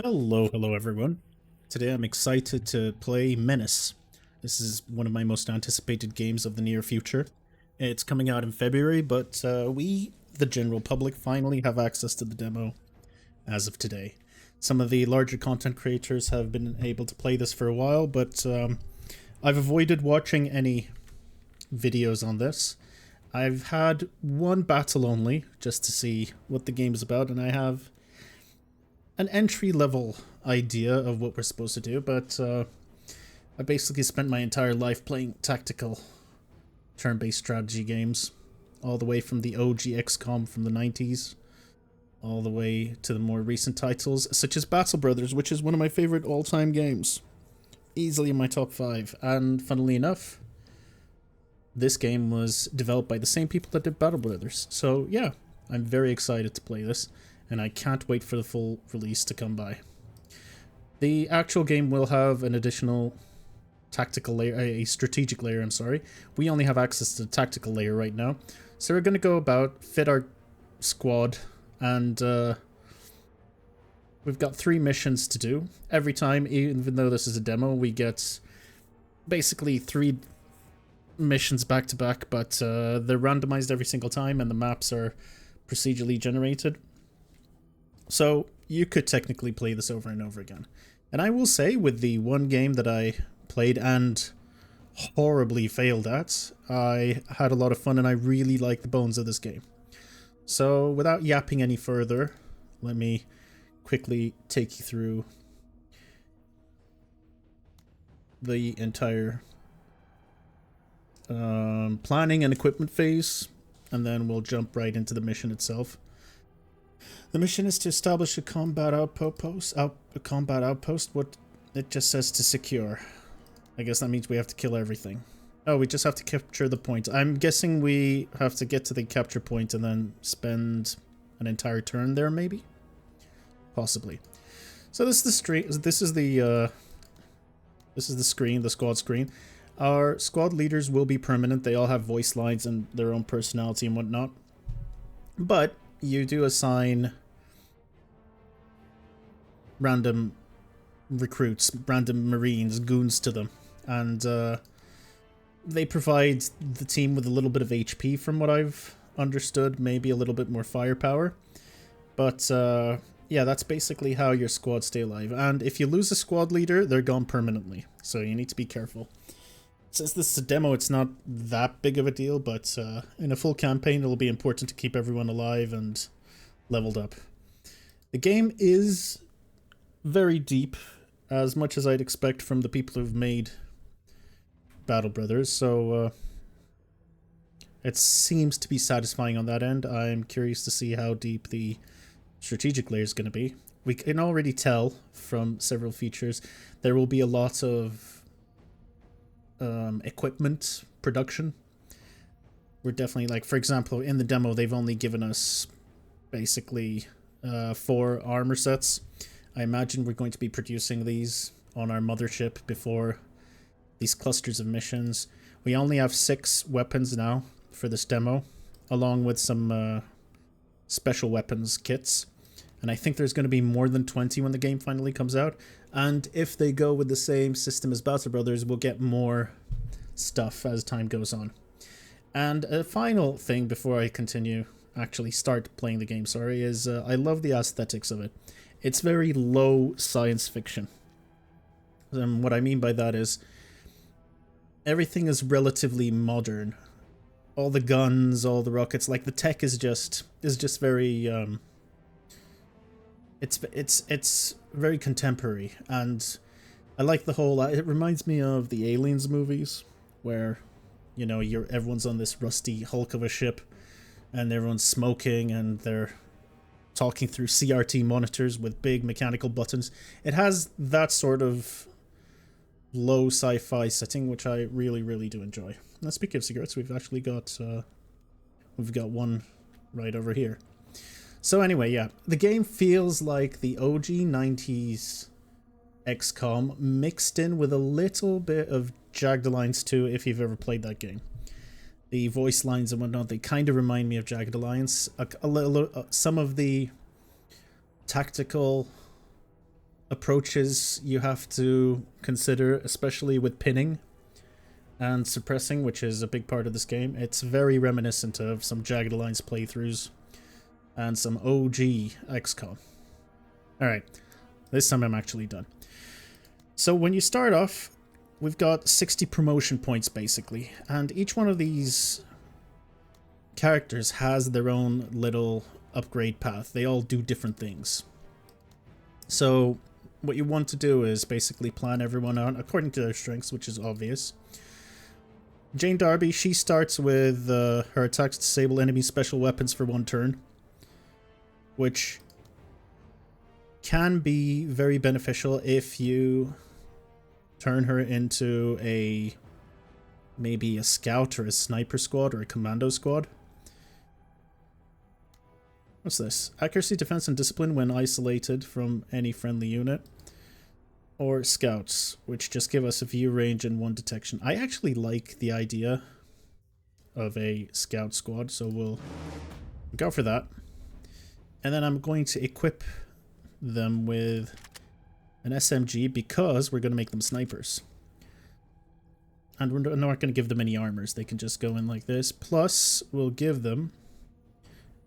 Hello everyone. Today I'm excited to play Menace. This is one of my most anticipated games of the near future. It's coming out in February, but we, the general public, finally have access to the demo as of today. Some of the larger content creators have been able to play this for a while, but I've avoided watching any videos on this. I've had one battle only, just to see what the game's about, and I have an entry-level idea of what we're supposed to do, but I basically spent my entire life playing tactical turn-based strategy games, all the way from the OG XCOM from the 90s, all the way to the more recent titles, such as Battle Brothers, which is one of my favorite all-time games. Easily in my top 5, and funnily enough, this game was developed by the same people that did Battle Brothers, so yeah, I'm very excited to play this, and I can't wait for the full release to come by. The actual game will have an additional tactical layer, a strategic layer, I'm sorry. We only have access to the tactical layer right now. So we're going to go about, fit our squad, and we've got 3 missions to do. Every time, even though this is a demo, we get basically 3 missions back to back, but they're randomized every single time, and the maps are procedurally generated. So you could technically play this over and over again. And I will say, with the one game that I played and horribly failed at, I had a lot of fun and I really like the bones of this game. So without yapping any further, let me quickly take you through the entire planning and equipment phase, and then we'll jump right into the mission itself. The mission is to establish a combat outpost. What it just says to secure. I guess that means we have to kill everything. Oh, we just have to capture the point. I'm guessing we have to get to the capture point and then spend an entire turn there, maybe? Possibly. So this is the stream. This is the screen, the squad screen. Our squad leaders will be permanent. They all have voice lines and their own personality and whatnot. But you do assign random recruits, random marines, goons to them, and they provide the team with a little bit of HP from what I've understood, maybe a little bit more firepower, but yeah, that's basically how your squad stay alive. And if you lose a squad leader, they're gone permanently, so you need to be careful. Since this is a demo, it's not that big of a deal, but in a full campaign, it'll be important to keep everyone alive and leveled up. The game is very deep, as much as I'd expect from the people who've made Battle Brothers, so it seems to be satisfying on that end. I'm curious to see how deep the strategic layer is going to be. We can already tell from several features there will be a lot of equipment production. We're definitely, like, for example, in the demo they've only given us basically 4 armor sets. I imagine we're going to be producing these on our mothership before these clusters of missions. We only have 6 weapons now for this demo, along with some special weapons kits. And I think there's going to be more than 20 when the game finally comes out. And if they go with the same system as Battle Brothers, we'll get more stuff as time goes on. And a final thing before I actually start playing the game, is I love the aesthetics of it. It's very low science fiction. And what I mean by that is everything is relatively modern. All the guns, all the rockets, like the tech is just very it's very contemporary, and I like the whole. It reminds me of the Aliens movies, where, you know, everyone's on this rusty hulk of a ship, and everyone's smoking, and they're talking through CRT monitors with big mechanical buttons. It has that sort of low sci-fi setting, which I really do enjoy. Now, speaking of cigarettes, we've actually got one right over here. So anyway, yeah, the game feels like the OG 90s XCOM mixed in with a little bit of Jagged Alliance 2, if you've ever played that game. The voice lines and whatnot, they kind of remind me of Jagged Alliance. Some of the tactical approaches you have to consider, especially with pinning and suppressing, which is a big part of this game. It's very reminiscent of some Jagged Alliance playthroughs and some OG XCOM. Alright, this time I'm actually done. So when you start off, we've got 60 promotion points basically, and each one of these characters has their own little upgrade path. They all do different things. So what you want to do is basically plan everyone out according to their strengths, which is obvious. Jane Darby, she starts with her attacks disable enemy special weapons for 1 turn, which can be very beneficial if you turn her into maybe a scout or a sniper squad or a commando squad. What's this? Accuracy, defense, and discipline when isolated from any friendly unit. Or scouts, which just give us a view range and 1 detection. I actually like the idea of a scout squad, so we'll go for that. And then I'm going to equip them with an SMG because we're going to make them snipers. And we're not going to give them any armors. They can just go in like this. Plus, we'll give them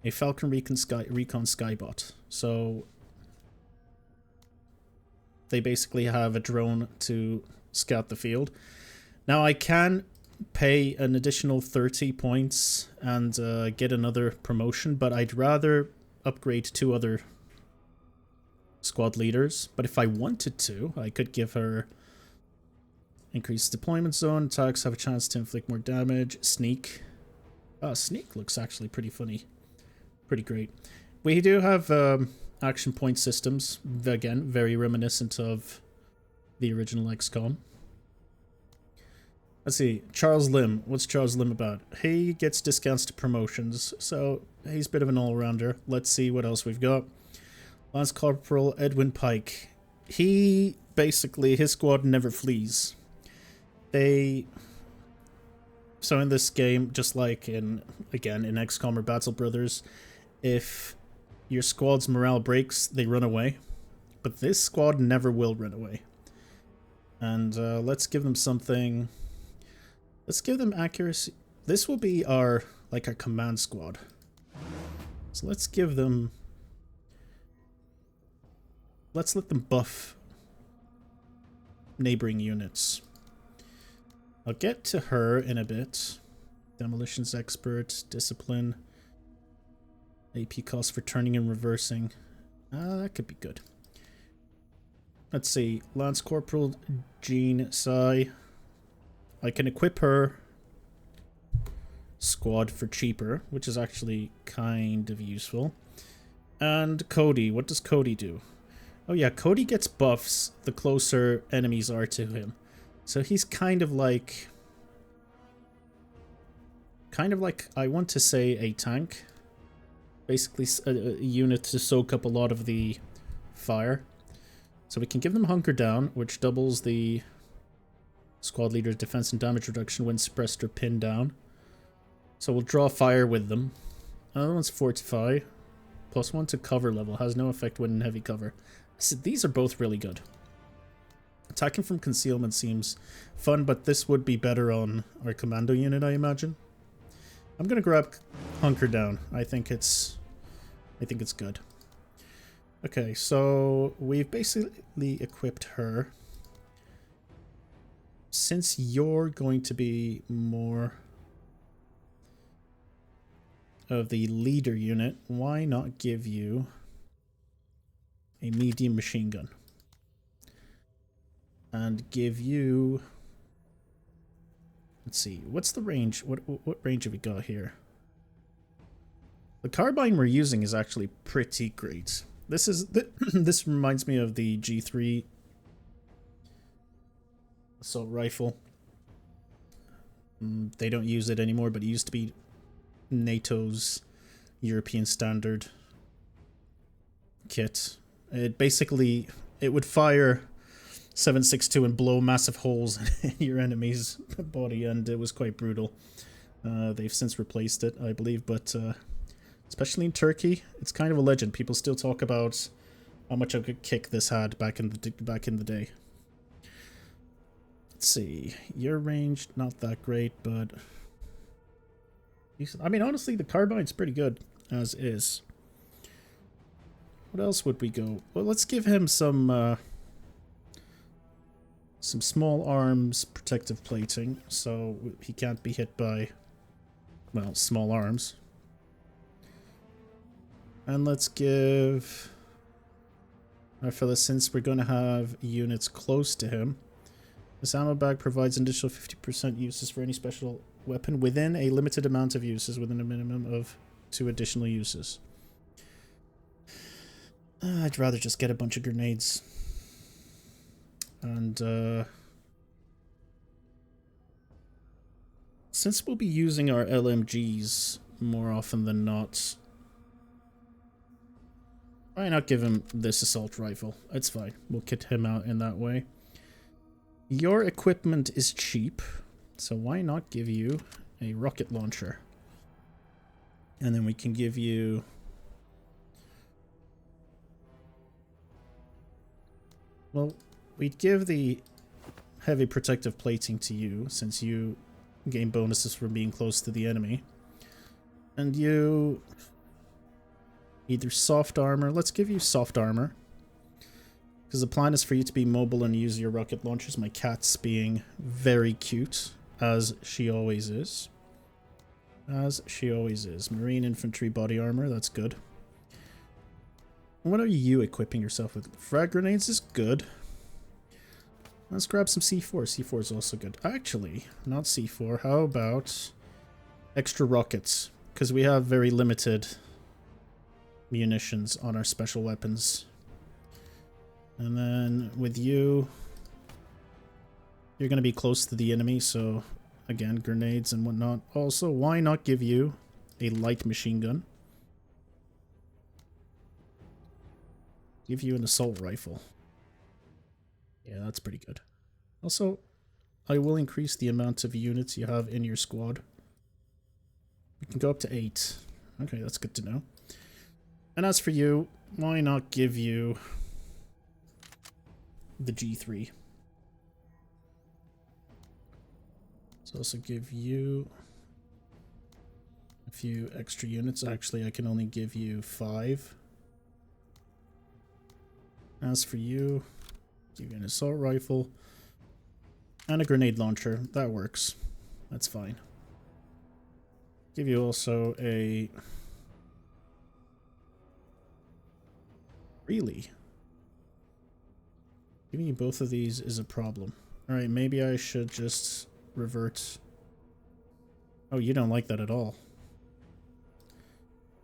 a Falcon Recon Skybot. So they basically have a drone to scout the field. Now I can pay an additional 30 points and get another promotion, but I'd rather upgrade 2 other squad leaders. But if I wanted to, I could give her increased deployment zone, attacks have a chance to inflict more damage, sneak. Sneak looks actually pretty funny. Pretty great. We do have action point systems, again, very reminiscent of the original XCOM. Let's see, Charles Lim. What's Charles Lim about? He gets discounts to promotions, so he's a bit of an all-rounder. Let's see what else we've got. Lance Corporal Edwin Pike. He, basically, his squad never flees. So in this game, just like in XCOM or Battle Brothers, if your squad's morale breaks, they run away. But this squad never will run away. And let's give them something. Let's give them accuracy. This will be our command squad. So let's give them... Let's let them buff neighboring units. I'll get to her in a bit. Demolitions expert, discipline. AP cost for turning and reversing. That could be good. Let's see. Lance Corporal Jean Sai. I can equip her squad for cheaper, which is actually kind of useful. And Cody. What does Cody do? Oh yeah, Cody gets buffs the closer enemies are to him. So he's kind of like, I want to say a tank. Basically a unit to soak up a lot of the fire. So we can give them Hunker Down, which doubles the squad leader's defense and damage reduction when suppressed or pinned down. So we'll draw fire with them. Another one's Fortify. +1 to cover level. Has no effect when in heavy cover. So these are both really good. Attacking from concealment seems fun, but this would be better on our commando unit, I imagine. I'm gonna grab Hunker Down. I think it's good. Okay, so we've basically equipped her. Since you're going to be more of the leader unit, why not give you a medium machine gun? And give you... Let's see, what's the range? What range have we got here? The carbine we're using is actually pretty great. This reminds me of the G3 assault rifle. They don't use it anymore, but it used to be NATO's European standard kit. It would fire 7.62 and blow massive holes in your enemy's body, and it was quite brutal. They've since replaced it, I believe, but especially in Turkey, it's kind of a legend. People still talk about how much of a kick this had back in the day. Let's see. Your range, not that great, but decent. I mean, honestly, the carbine's pretty good as is. What else would we go? Well, let's give him some small arms protective plating, so he can't be hit by, well, small arms. And let's give our fella, since we're going to have units close to him, this ammo bag provides an additional 50% uses for any special weapon within a limited amount of uses, within a minimum of 2 additional uses. I'd rather just get a bunch of grenades. And since we'll be using our LMGs more often than not, why not give him this assault rifle? It's fine. We'll kit him out in that way. Your equipment is cheap, so why not give you a rocket launcher? And then we can give you... well, we'd give the heavy protective plating to you, since you gain bonuses from being close to the enemy. And you... either soft armor. Let's give you soft armor, because the plan is for you to be mobile and use your rocket launchers. My cat's being very cute, as she always is. As she always is. Marine infantry body armor, that's good. What are you equipping yourself with? Frag grenades is good. Let's grab some C4. C4 is also good. Actually, not C4. How about extra rockets? Because we have very limited munitions on our special weapons. And then with you, you're going to be close to the enemy, so again, grenades and whatnot. Also, why not give you a light machine gun? Give you an assault rifle. Yeah, that's pretty good. Also, I will increase the amount of units you have in your squad. We can go up to 8. Okay, that's good to know. And as for you, why not give you the G3? Let's also give you a few extra units. Actually, I can only give you 5. As for you, give you an assault rifle and a grenade launcher. That works. That's fine. Give you also a... really? Giving you both of these is a problem. Alright, maybe I should just revert. Oh, you don't like that at all.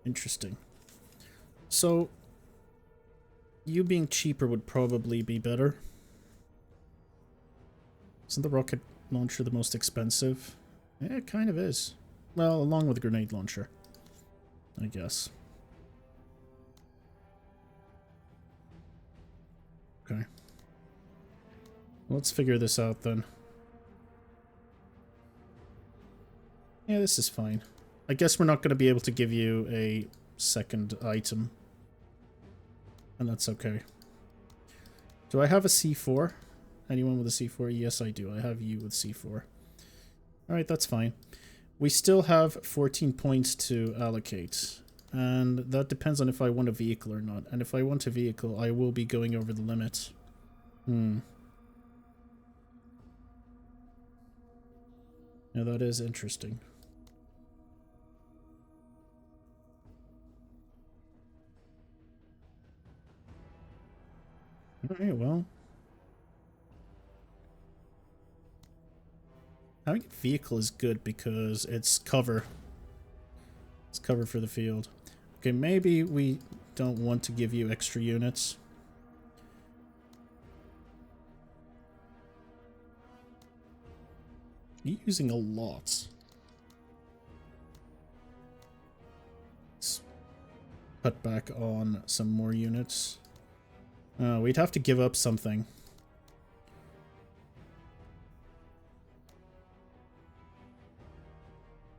Interesting. So, you being cheaper would probably be better. Isn't the rocket launcher the most expensive? Yeah, it kind of is. Well, along with the grenade launcher, I guess. Okay. Let's figure this out then. Yeah, this is fine. I guess we're not going to be able to give you a second item. And that's okay. Do I have a C4? Anyone with a C4? Yes, I do. I have you with C4. Alright, that's fine. We still have 14 points to allocate. And that depends on if I want a vehicle or not. And if I want a vehicle, I will be going over the limit. Now that is interesting. Alright, well. Having a vehicle is good because it's cover. It's cover for the field. Okay, maybe we don't want to give you extra units. You're using a lot. Let's cut back on some more units. We'd have to give up something.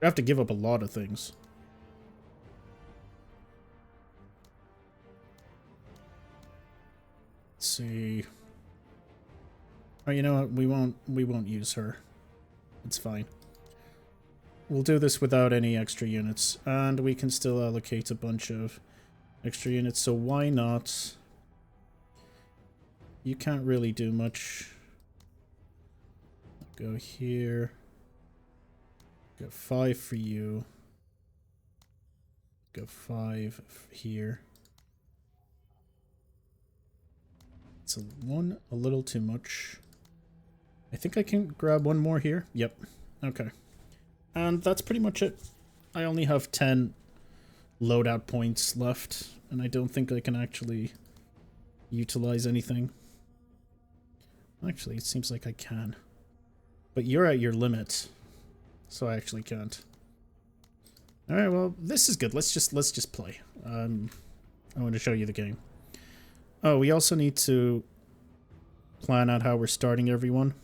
We have to give up a lot of things. see. Oh, you know what? We won't use her. It's fine. We'll do this without any extra units, and we can still allocate a bunch of extra units, so why not? You can't really do much. Go here. Go 5 for you. Go 5 here. It's a little too much. I think I can grab one more here. Yep. Okay. And that's pretty much it. I only have 10 loadout points left, and I don't think I can actually utilize anything. Actually, it seems like I can. But you're at your limit, so I actually can't. Alright, well, this is good. Let's just play. I want to show you the game. Oh, we also need to plan out how we're starting everyone.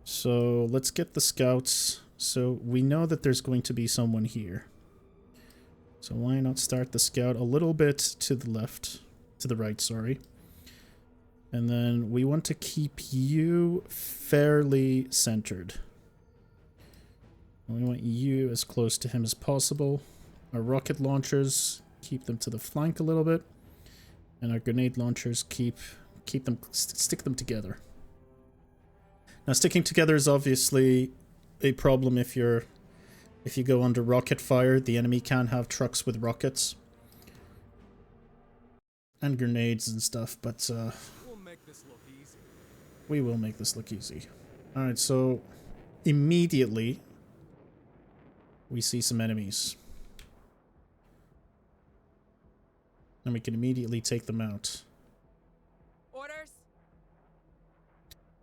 So let's get the scouts. So we know that there's going to be someone here. So why not start the scout a little bit to the left, to the right, sorry. And then we want to keep you fairly centered. We want you as close to him as possible. Our rocket launchers, keep them to the flank a little bit. And our grenade launchers, stick them together. Now, sticking together is obviously a problem if you go under rocket fire. The enemy can have trucks with rockets and grenades and stuff, but we will make this look easy. Alright, so immediately we see some enemies. And we can immediately take them out. Orders.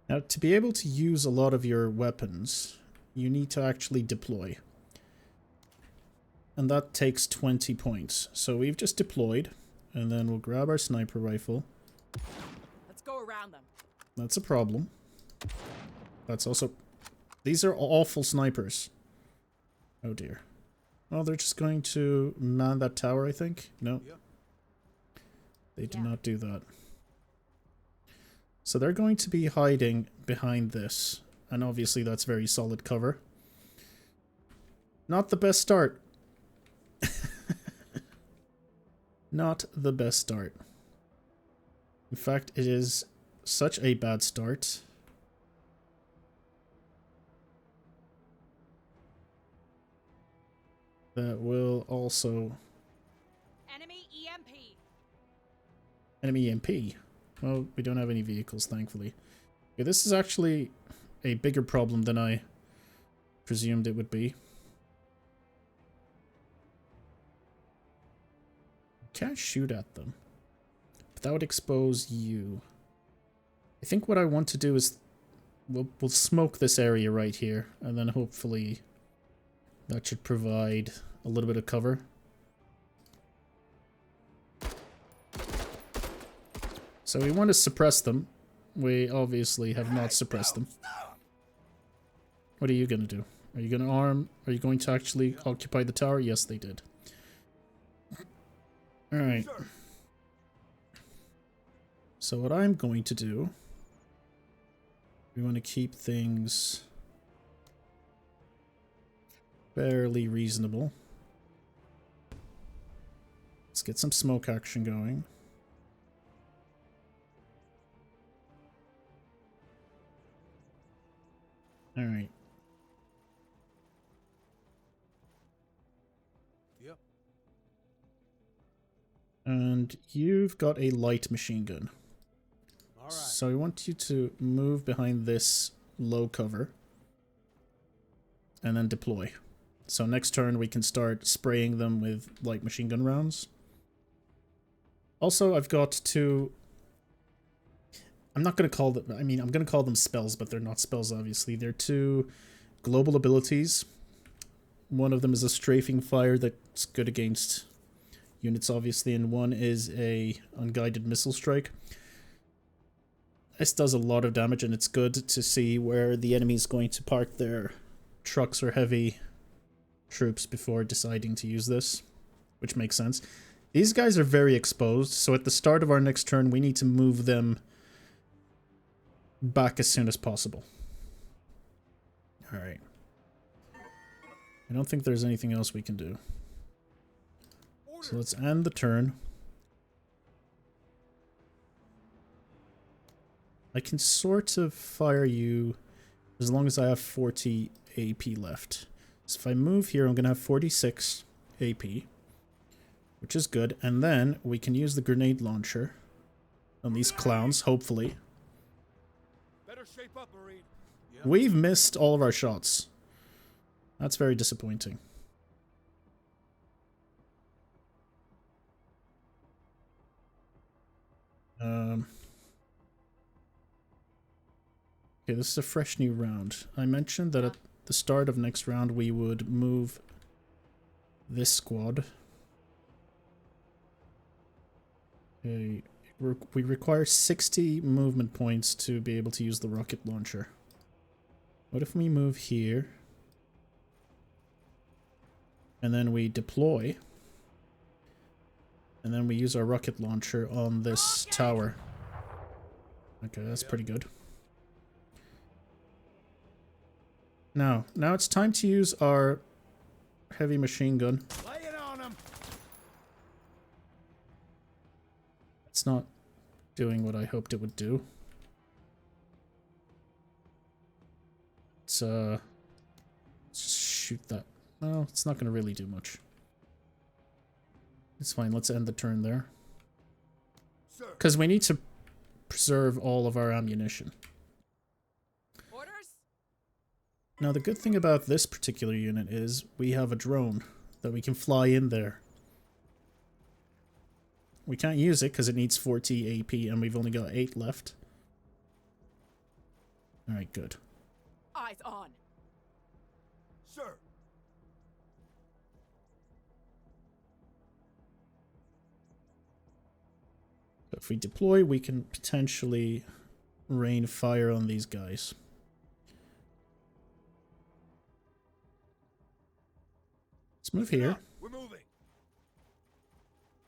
Now, to be able to use a lot of your weapons, you need to actually deploy. And that takes 20 points. So we've just deployed, and then we'll grab our sniper rifle. Let's go around them. That's a problem. That's also... These are awful snipers. Oh dear. Oh, they're just going to man that tower, I think? No. They did not do that. So they're going to be hiding behind this. And obviously that's very solid cover. Not the best start. Not the best start. In fact, it is such a bad start. That will also... Enemy EMP. Enemy EMP. Well, we don't have any vehicles, thankfully. Okay, this is actually a bigger problem than I presumed it would be. Can't shoot at them. But that would expose you. I think what I want to do is... We'll smoke this area right here, and then hopefully that should provide a little bit of cover. So we want to suppress them. We obviously have not suppressed them. What are you going to do? Are you going to arm? Are you going to actually occupy the tower? Yes, they did. Alright. So what I'm going to do... We want to keep things fairly reasonable. Let's get some smoke action going. Alright. Yep. And you've got a light machine gun. All right. So I want you to move behind this low cover. And then deploy. So next turn we can start spraying them with light machine gun rounds. Also, I've got two... I'm not going to call them... I mean, I'm going to call them spells, but they're not spells, obviously. They're two global abilities. One of them is a strafing fire that's good against units, obviously, and one is a unguided missile strike. This does a lot of damage, and it's good to see where the enemy is going to park their trucks or heavy troops before deciding to use this, which makes sense. These guys are very exposed, so at the start of our next turn, we need to move them back as soon as possible. Alright. I don't think there's anything else we can do. So let's end the turn. I can sort of fire you as long as I have 40 AP left. So if I move here, I'm going to have 46 AP, which is good. And then we can use the grenade launcher on these clowns, hopefully. Better shape up, Marine. We've missed all of our shots. That's very disappointing. Okay, this is a fresh new round. I mentioned that at the start of next round we would move this squad. Okay, we require 60 movement points to be able to use the rocket launcher. What if we move here? And then we deploy. And then we use our rocket launcher on this tower. Okay, that's pretty good. Now it's time to use our heavy machine gun. Lay it on him. It's not doing what I hoped it would do. Let's just shoot that. Oh, it's not going to really do much. It's fine. Let's end the turn there. Because we need to preserve all of our ammunition. Orders? Now, the good thing about this particular unit is we have a drone that we can fly in there. We can't use it because it needs 40 AP and we've only got 8 left. Alright, good. Eyes on. Sir. If we deploy, we can potentially rain fire on these guys. Let's move here. We're moving.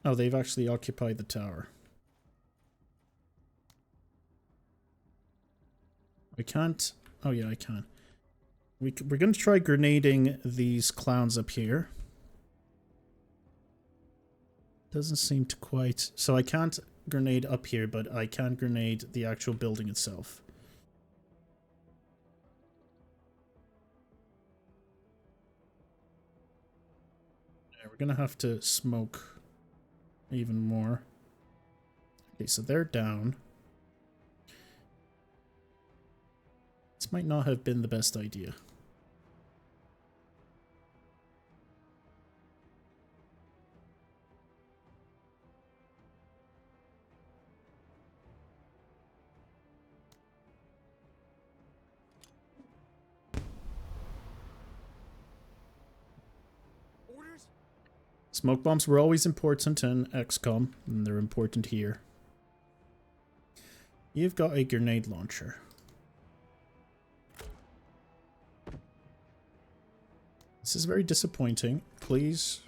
Oh, they've actually occupied the tower. I can't... Oh yeah, I can. We're going to try grenading these clowns up here. Doesn't seem to quite... So I can't grenade up here, but I can grenade the actual building itself. Yeah, we're going to have to smoke even more. Okay, so they're down. This might not have been the best idea. Orders? Smoke bombs were always important in XCOM, and they're important here. You've got a grenade launcher. This is very disappointing. Please.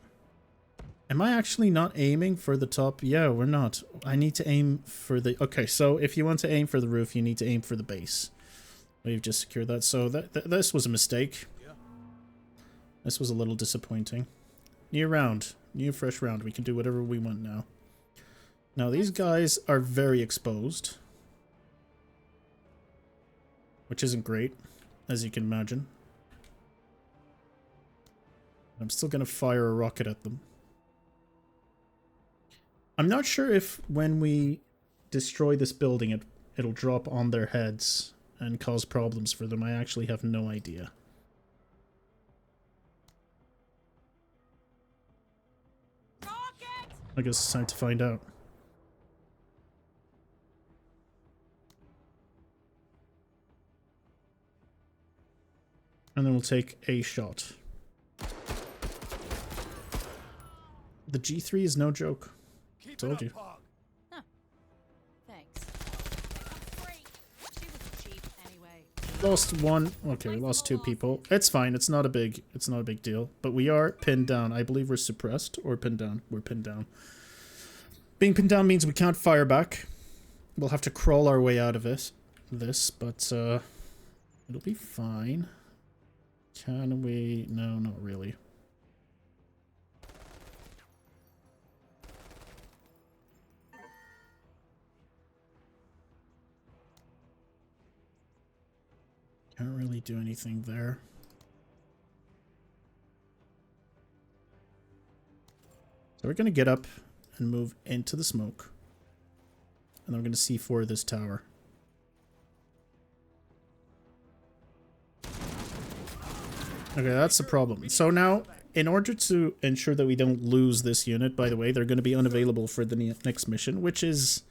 Am I actually not aiming for the top? Yeah, we're not. I need to aim for the... Okay, so if you want to aim for the roof, you need to aim for the base. We've just secured that. So this was a mistake. Yeah. This was a little disappointing. New round. New fresh round. We can do whatever we want now. Now, these guys are very exposed. Which isn't great, as you can imagine. I'm still going to fire a rocket at them. I'm not sure if when we destroy this building, it'll drop on their heads and cause problems for them. I actually have no idea. Rocket! I guess it's time to find out. And then we'll take a shot. The G3 is no joke. Keep Told it up, you. Pog. Thanks. Great. She was cheap anyway. Lost one. Okay, we lost 2 people. It's fine. It's not a big deal. But we are pinned down. I believe we're suppressed or pinned down. We're pinned down. Being pinned down means we can't fire back. We'll have to crawl our way out of this, but it'll be fine. Can we? No, not really. Can't really do anything there. So we're going to get up and move into the smoke. And I'm going to C4 this tower. Okay, that's the problem. So now, in order to ensure that we don't lose this unit, by the way, they're going to be unavailable for the next mission, which is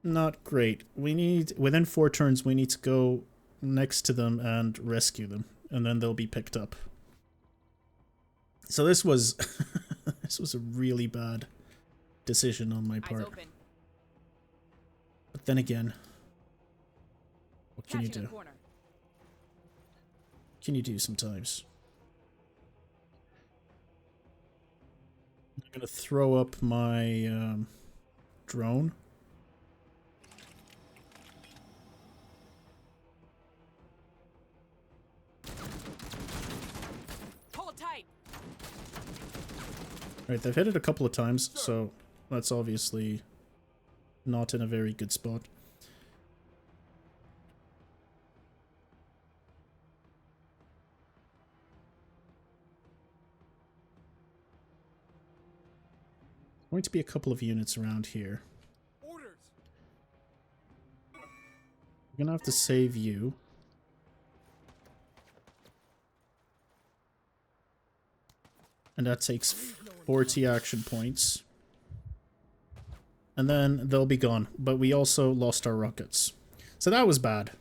not great. We need, within 4 turns, we need to go next to them and rescue them, and then they'll be picked up. So this was this was a really bad decision on my part. But then again, what can you do? What can you do sometimes? I'm gonna throw up my drone. Right, they've hit it a couple of times, so that's obviously not in a very good spot. Going to be a couple of units around here. Orders. We're gonna have to save you. And that takes 40 action points. And then they'll be gone. But we also lost our rockets. So that was bad.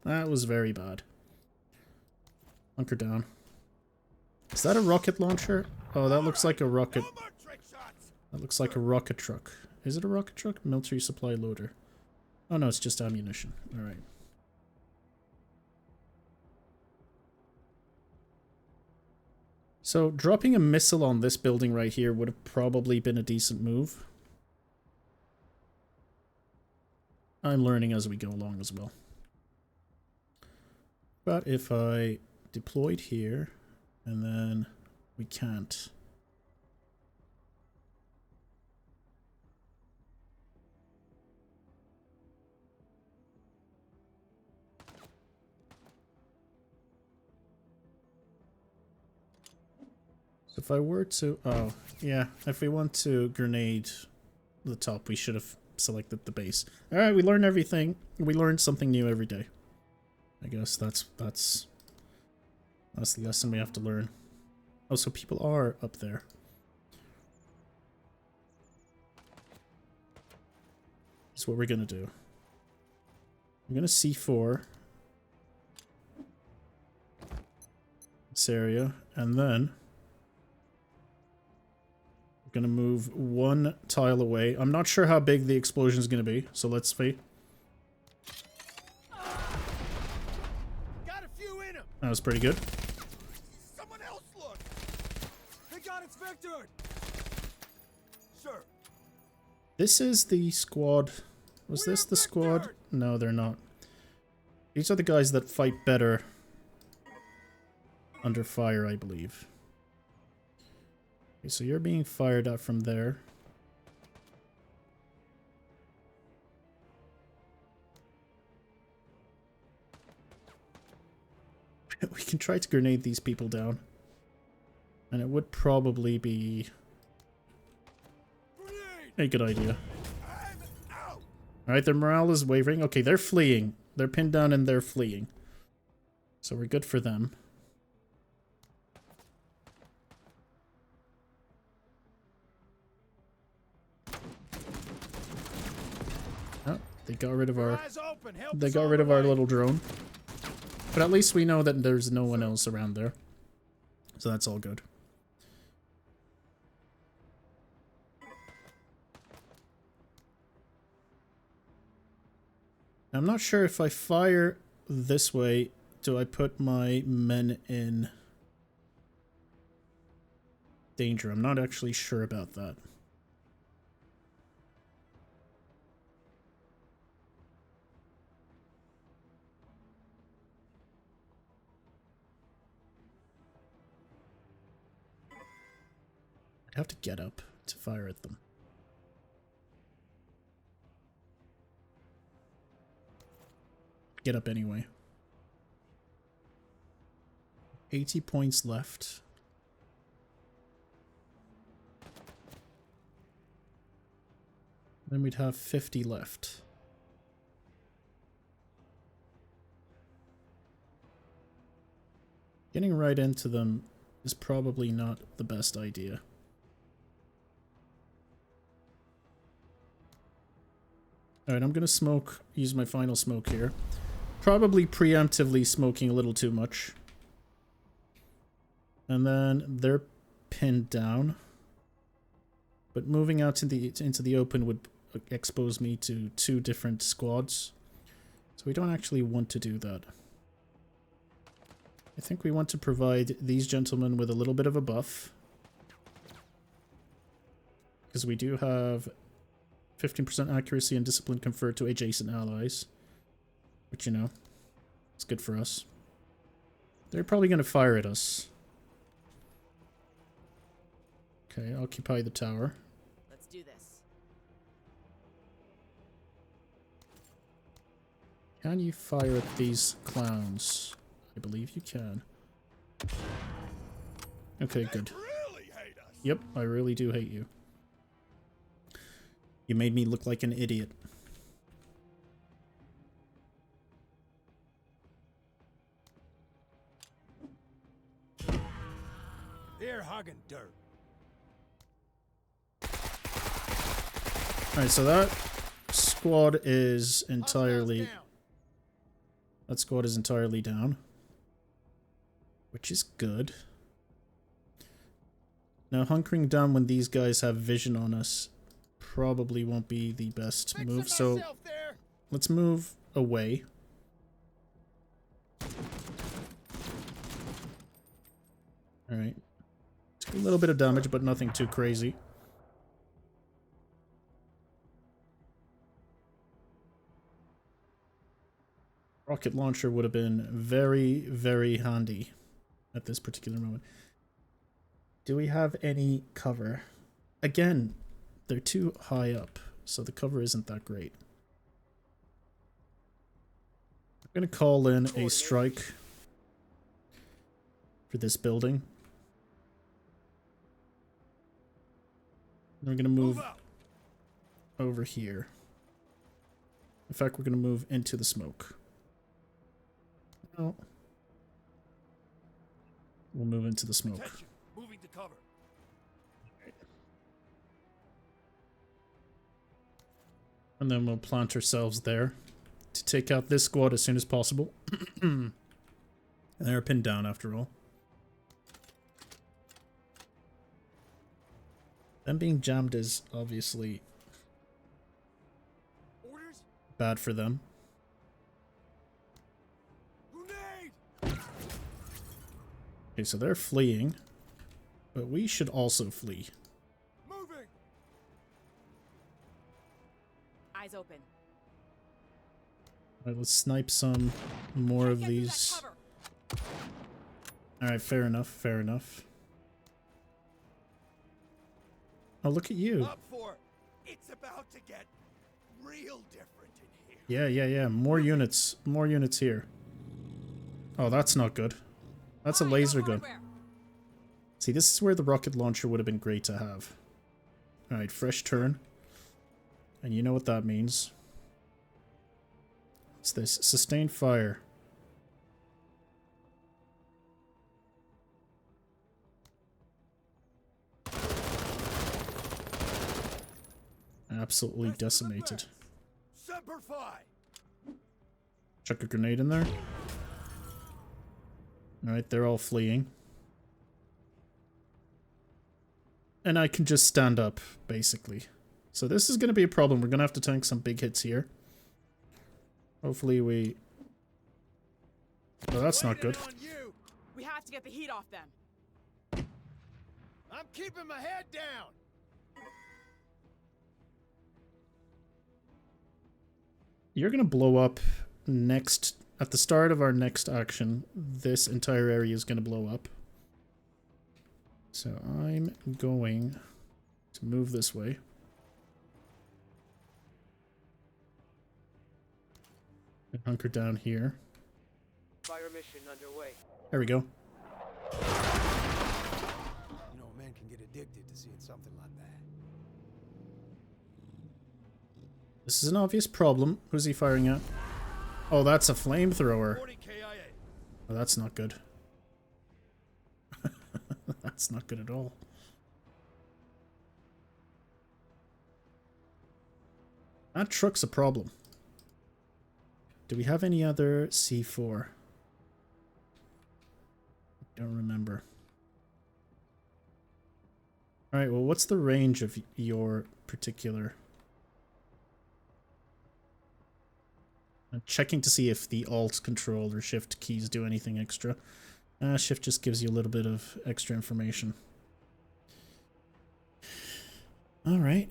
That was very bad. Hunker down. Is that a rocket launcher? Oh, that looks like a rocket. That looks like a rocket truck. Is it a rocket truck? Military supply loader. Oh no, it's just ammunition. Alright. So, dropping a missile on this building right here would have probably been a decent move. I'm learning as we go along as well. But if I deployed here, and then we can't. If I were to... Oh, yeah. If we want to grenade the top, we should have selected the base. Alright, we learn everything. We learn something new every day. I guess that's the lesson we have to learn. Oh, so people are up there. That's what we're gonna do. I'm gonna C4 this area, and then we're gonna move 1 tile away. I'm not sure how big the explosion is gonna be, so let's see. Got a few in 'em. That was pretty good. Someone else look. They got its Victor. Sir. This is the squad. Was this the squad? No, they're not. These are the guys that fight better under fire, I believe. Okay, so you're being fired at from there. We can try to grenade these people down. And it would probably be a good idea. Alright, their morale is wavering. Okay, they're fleeing. They're pinned down and they're fleeing. So we're good for them. Oh, they got rid of our... They got rid of our little drone. But at least we know that there's no one else around there. So that's all good. I'm not sure if I fire this way, do I put my men in danger? I'm not actually sure about that. have to get up to fire at them. Get up anyway. 80 points left. Then we'd have 50 left. Getting right into them is probably not the best idea. Alright, I'm gonna use my final smoke here. Probably preemptively smoking a little too much. And then they're pinned down. But moving out into the open would expose me to 2 different squads. So we don't actually want to do that. I think we want to provide these gentlemen with a little bit of a buff. Because we do have 15% accuracy and discipline conferred to adjacent allies. Which, you know, it's good for us. They're probably going to fire at us. Okay, occupy the tower. Let's do this. Can you fire at these clowns? I believe you can. Okay, good. Really hate us. Yep, I really do hate you. You made me look like an idiot. They're hugging dirt. Alright, so that squad is entirely... Down. That squad is entirely down. Which is good. Now, hunkering down when these guys have vision on us probably won't be the best Fixing move, so myself there. let's move away. Alright. Took a little bit of damage, but nothing too crazy. Rocket launcher would have been very, very handy at this particular moment. Do we have any cover? Again, they're too high up, so the cover isn't that great. I'm going to call in a strike for this building. We're going to move up. over here. In fact, we're going to move into the smoke. No. We'll move into the smoke. Attention. Moving to cover. And then we'll plant ourselves there to take out this squad as soon as possible. And they're pinned down after all. Them being jammed is obviously Orders. bad for them. Grenade. Okay, so they're fleeing. But we should also flee. Moving. Eyes open. Alright, let's snipe some more of Get through that these. cover. Alright, fair enough, fair enough. Oh, look at you. Up for it. It's about to get real different in here. Yeah. More units here. Oh, that's not good. That's a All right, laser no gun. hardware. See, this is where the rocket launcher would have been great to have. Alright, fresh turn. And you know what that means. What's this? Sustained fire. Absolutely decimated. Semper Fi. Chuck a grenade in there. Alright, they're all fleeing. And I can just stand up, basically. So this is going to be a problem. We're going to have to tank some big hits here. Hopefully we... Oh, that's not good. Waiting on you. We have to get the heat off them. I'm keeping my head down. You're going to blow up next... At the start of our next action, this entire area is going to blow up. So I'm going to move this way. And hunker down here. Fire mission underway. There we go. You know, a man can get addicted to seeing something like that. This is an obvious problem. Who's he firing at? Oh, that's a flamethrower. 40 KIA. Oh, that's not good. That's not good at all. That truck's a problem. Do we have any other C4? Don't remember. Alright, well, what's the range of your particular... I'm checking to see if the Alt control or Shift keys do anything extra. Shift just gives you a little bit of extra information. Alright.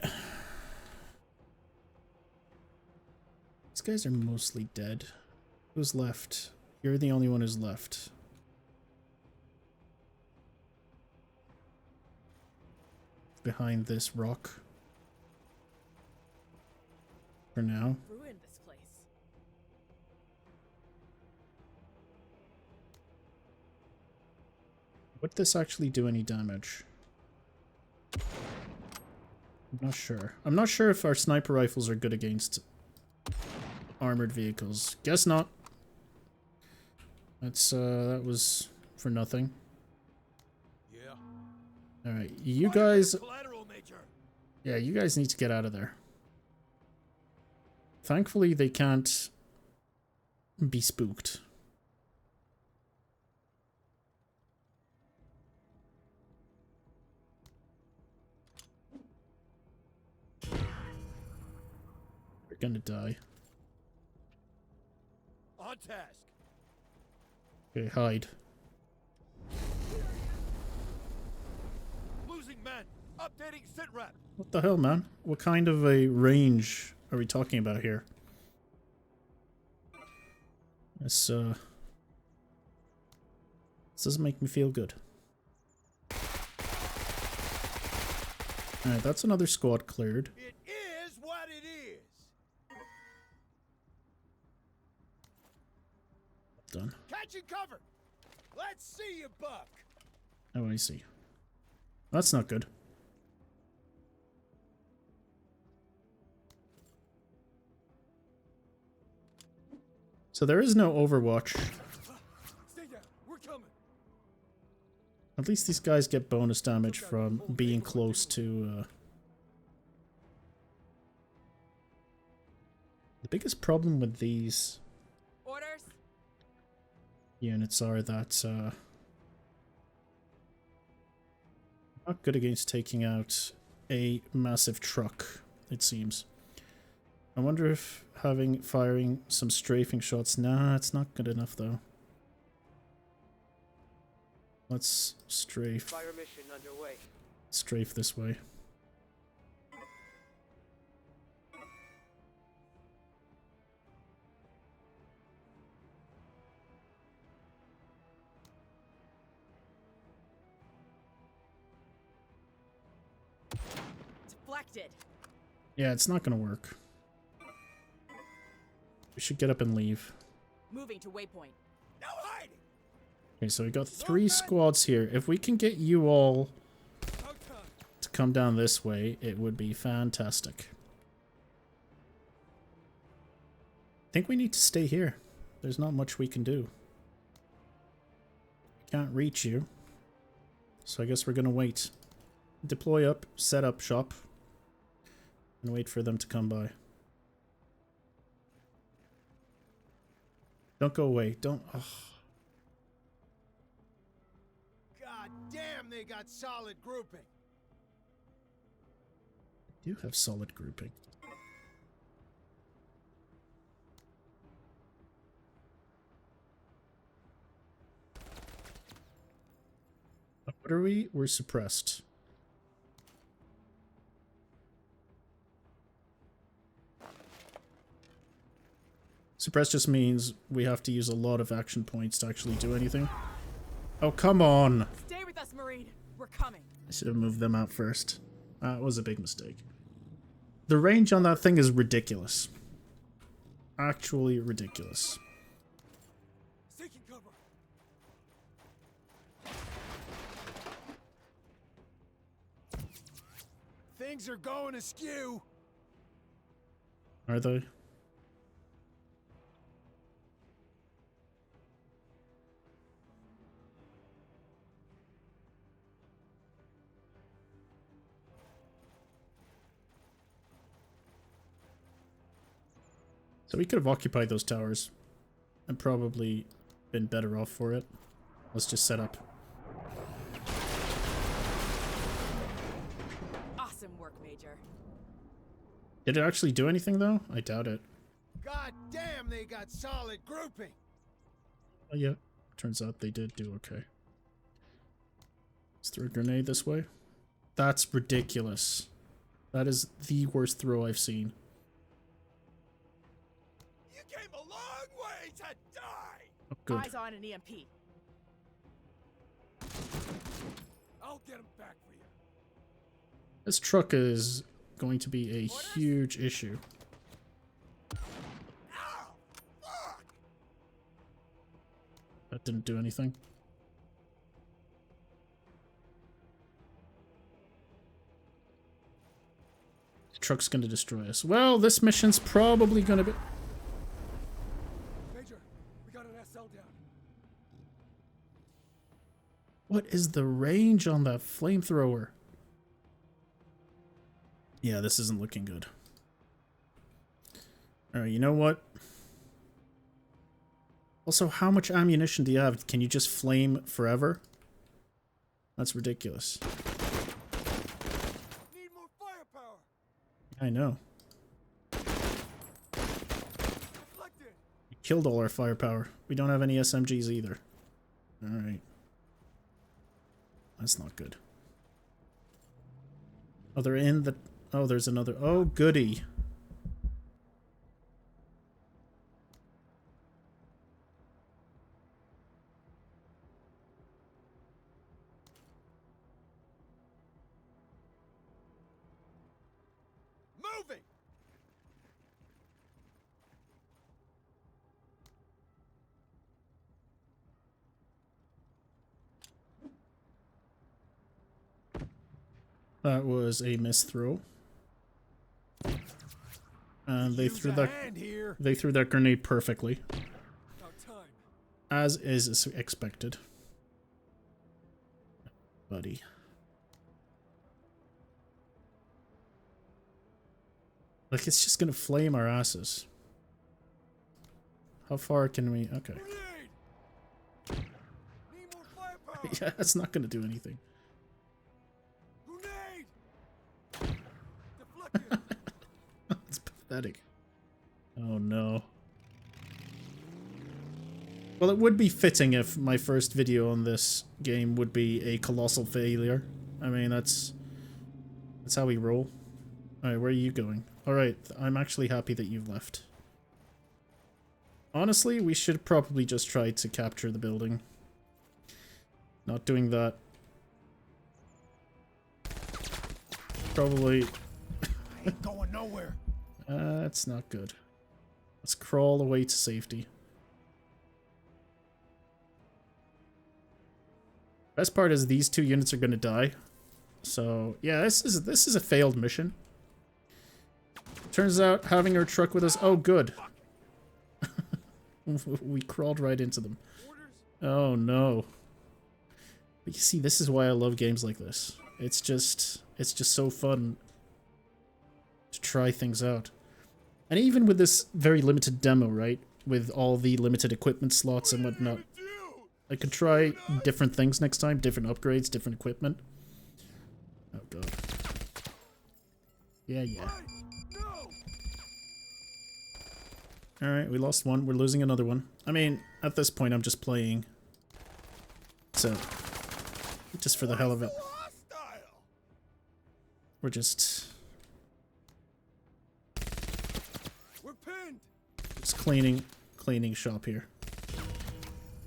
These guys are mostly dead. Who's left? You're the only one who's left. Behind this rock. For now. Ruined this place. Would this actually do any damage? I'm not sure. I'm not sure if our sniper rifles are good against armored vehicles. Guess not. That's that was for nothing. Yeah. Alright, you guys... Collateral, Major. Yeah, you guys need to get out of there. Thankfully, they can't be spooked. They're gonna die. On task. Okay, hide. Losing men. Updating sit rep. What the hell, man? What kind of a range are we talking about here? This doesn't make me feel good. Alright, that's another squad cleared. It is what it is. Done. Catching cover. Let's see you buck. Oh, I see. That's not good. So there is no Overwatch. Stay down. We're coming. At least these guys get bonus damage from being close to... The biggest problem with these Orders. units are that not good against taking out a massive truck, it seems. I wonder if firing some strafing shots... Nah, it's not good enough though. Let's strafe. Fire mission underway. Strafe this way. Deflected. Yeah, it's not gonna work. We should get up and leave. Moving to waypoint. No hiding. Okay, so we got 3 squads here. If we can get you all No time. to come down this way, it would be fantastic. I think we need to stay here. There's not much we can do. Can't reach you. So I guess we're gonna wait. Deploy up, set up shop, and wait for them to come by. Don't go away. Don't... Ugh. God damn, they got solid grouping. I do have solid grouping. What are we? We're suppressed. Suppressed just means we have to use a lot of action points to actually do anything. Oh, come on! Stay with us, Marine. We're coming. I should have moved them out first. That was a big mistake. The range on that thing is ridiculous. Actually ridiculous. Seeking cover. Things are going askew. Are they? So we could have occupied those towers and probably been better off for it. Let's just set up. Awesome work, Major. Did it actually do anything though? I doubt it. God damn, they got solid grouping. Oh yeah, turns out they did do okay. Let's throw a grenade this way. That's ridiculous. That is the worst throw I've seen. You came a long way to die. Oh, good. Eyes on an EMP. I'll get him back for you. This truck is going to be a huge issue. Ow! Fuck! That didn't do anything. The truck's gonna destroy us. Well, this mission's probably gonna be... Major, we got an SL down. What is the range on that flamethrower? Yeah, this isn't looking good. Alright, you know what? Also, how much ammunition do you have? Can you just flame forever? That's ridiculous. Need more firepower. I know. Deflected. We killed all our firepower. We don't have any SMGs either. Alright. That's not good. Oh, they're in the... Oh, there's another... Oh, goody. Moving. That was a misthrow. And they threw that... Hand here. They threw that grenade perfectly. About time. As is expected. Buddy. Like, it's just gonna flame our asses. How far can we... Okay. Grenade. Need more firepower. Yeah, it's not gonna do anything. Grenade. Deflected. It's pathetic. Oh no. Well, it would be fitting if my first video on this game would be a colossal failure. I mean, that's how we roll. Alright, where are you going? Alright, I'm actually happy that you've left. Honestly, we should probably just try to capture the building. Not doing that. Probably... Ain't going nowhere. That's not good. Let's crawl away to safety. Best part is these two units are gonna die. So yeah, this is a failed mission. Turns out having our truck with us. Oh, good. We crawled right into them. Oh no. But you see, this is why I love games like this. It's just so fun to try things out. And even with this very limited demo, right? With all the limited equipment slots and whatnot. I could try different things next time, different upgrades, different equipment. Oh god. Yeah. Alright, we lost one. We're losing another one. I mean, at this point I'm just playing. So, just for the hell of it. We're just... We're pinned. Just cleaning shop here.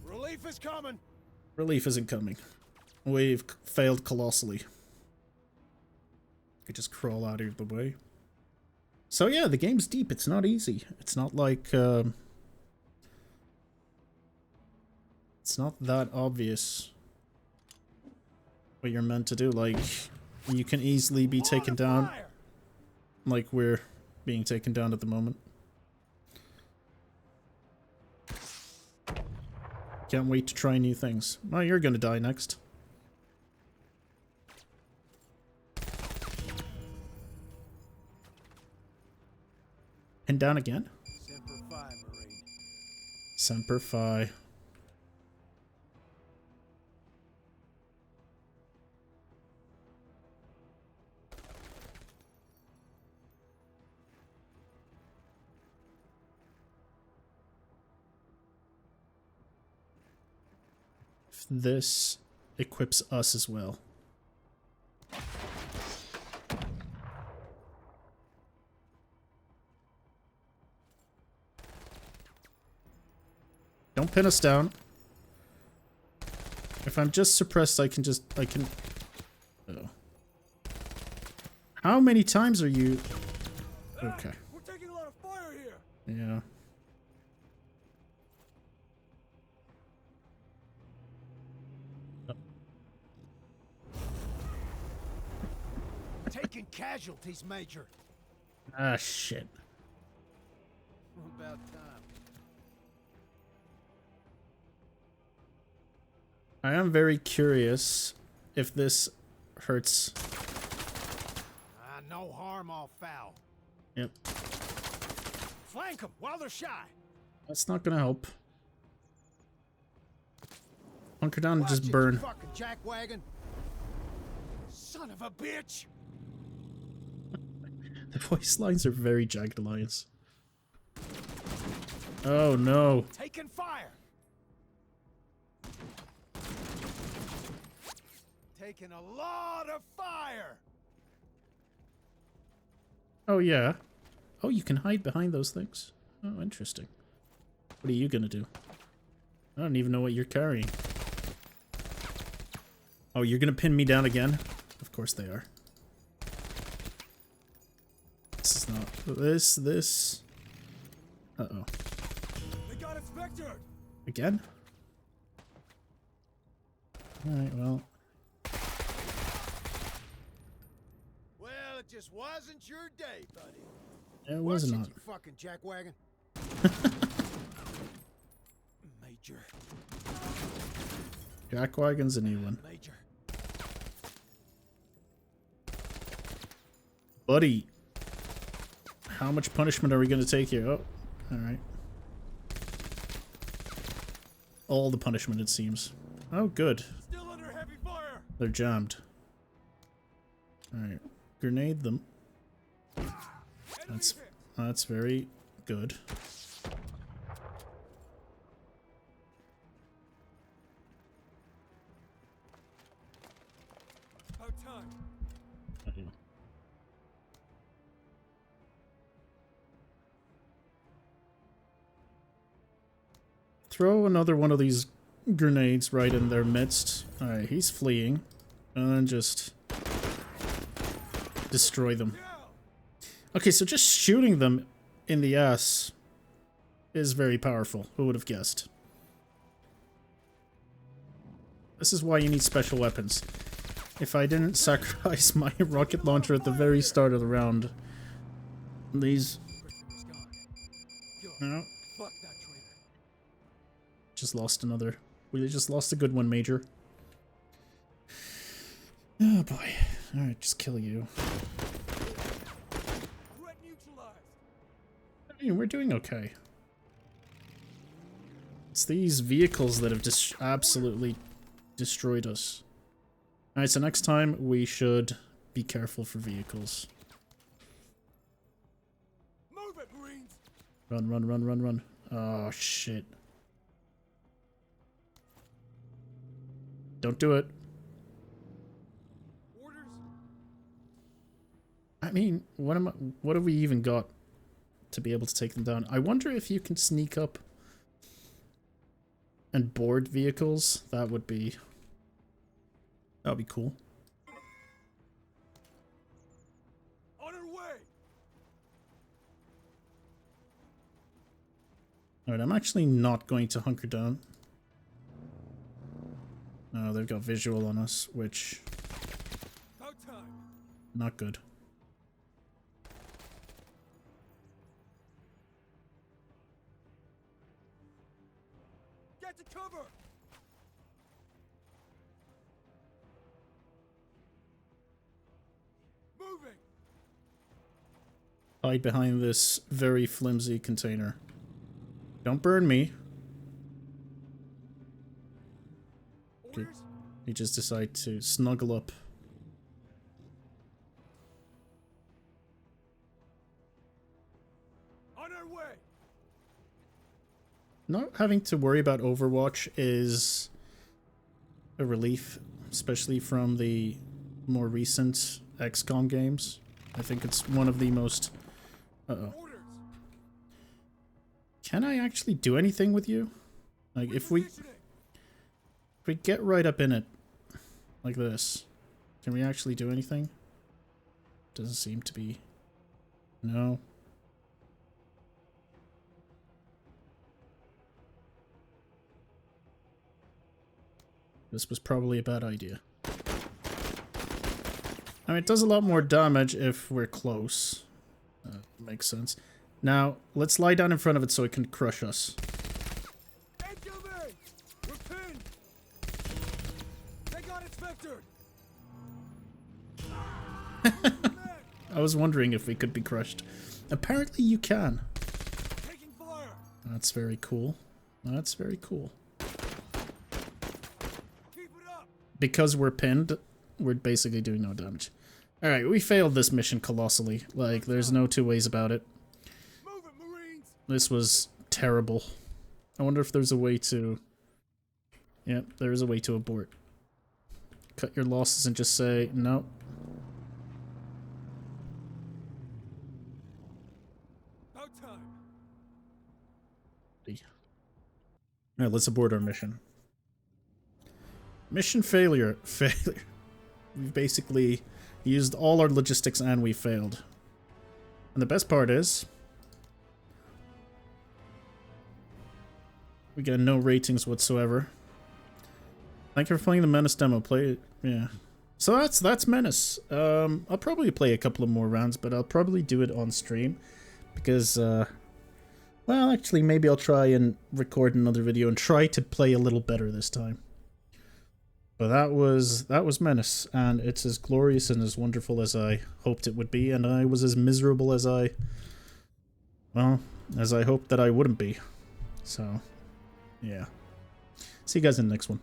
Relief is coming. Relief isn't coming. We've failed colossally. Could just crawl out of the way. So yeah, the game's deep. It's not easy. It's not like it's not that obvious what you're meant to do. Like, you can easily be taken down, like we're being taken down at the moment. Can't wait to try new things. Oh, you're gonna die next. Pinned down again? Semper Fi, Marine. Semper Fi. This equips us as well. Don't pin us down. If I'm just suppressed, I can... Oh. How many times are you... Okay. We're taking a lot of fire here. Yeah. Taking casualties, Major. Ah, shit. About time. I am very curious if this hurts. No harm, all foul. Yep. Flank them while they're shy. That's not gonna help. Hunker down and Watch just it, burn. you fucking jackwagon. Son of a bitch. The voice lines are very Jagged Alliance. Oh no. Taking fire. Taking a lot of fire. Oh yeah. Oh, you can hide behind those things. Oh, interesting. What are you gonna do? I don't even know what you're carrying. Oh, you're gonna pin me down again? Of course they are. This is not... This... Uh-oh. They got us vectored. Again? Alright, well... Well, it just wasn't your day, buddy. It was not. You fucking jackwagon. Major. Jackwagon's a new one. Major. Buddy! How much punishment are we gonna take here? Oh, alright. All the punishment, it seems. Oh, good. Still under heavy fire. They're jammed. Alright. Grenade them. That's very good. About time. Throw another one of these grenades right in their midst. Alright, he's fleeing. And then just destroy them. Okay, so just shooting them in the ass is very powerful. Who would have guessed? This is why you need special weapons. If I didn't sacrifice my rocket launcher at the very start of the round, these... No. Fuck that traitor. Just lost another. We just lost a good one, Major. Oh boy. Alright, just kill you. Threat neutralized. I mean, we're doing okay. It's these vehicles that have just absolutely destroyed us. Alright, so next time we should be careful for vehicles. Move it, Marines. Run, run, run, run, run. Oh, shit. Don't do it. Orders. I mean, what have we even got to be able to take them down? I wonder if you can sneak up and board vehicles. That would be That'll be cool. On our way. Alright, I'm actually not going to hunker down. No, they've got visual on us, which... About time. not good. Get to cover. Moving. Hide behind this very flimsy container. Don't burn me. Okay. Orders. You just decide to snuggle up. On our way. Not having to worry about Overwatch is a relief, especially from the more recent XCOM games. I think it's one of the most... Uh-oh. Orders. Can I actually do anything with you? Like, if we get right up in it, like this, can we actually do anything? Doesn't seem to be. No. This was probably a bad idea. I mean, it does a lot more damage if we're close. Makes sense. Now, let's lie down in front of it so it can crush us. Incoming! We're pinned! They got inspected! I was wondering if we could be crushed. Apparently you can. Taking fire! That's very cool. That's very cool. Keep it up! Because we're pinned, we're basically doing no damage. Alright, we failed this mission colossally. Like, there's no two ways about it. Move it, Marines! This was terrible. I wonder if there's a way to... Yep, there is a way to abort. Cut your losses and just say, no. About time! Alright, let's abort our mission. Mission failure. Failure. We've basically used all our logistics and we failed. And the best part is... we got no ratings whatsoever. Thank you for playing the Menace demo. Play it. Yeah. So that's Menace. I'll probably play a couple of more rounds, but I'll probably do it on stream. Because, well, actually, maybe I'll try and record another video and try to play a little better this time. But that was Menace, and it's as glorious and as wonderful as I hoped it would be, and I was as miserable as I hoped that I wouldn't be. So, yeah. See you guys in the next one.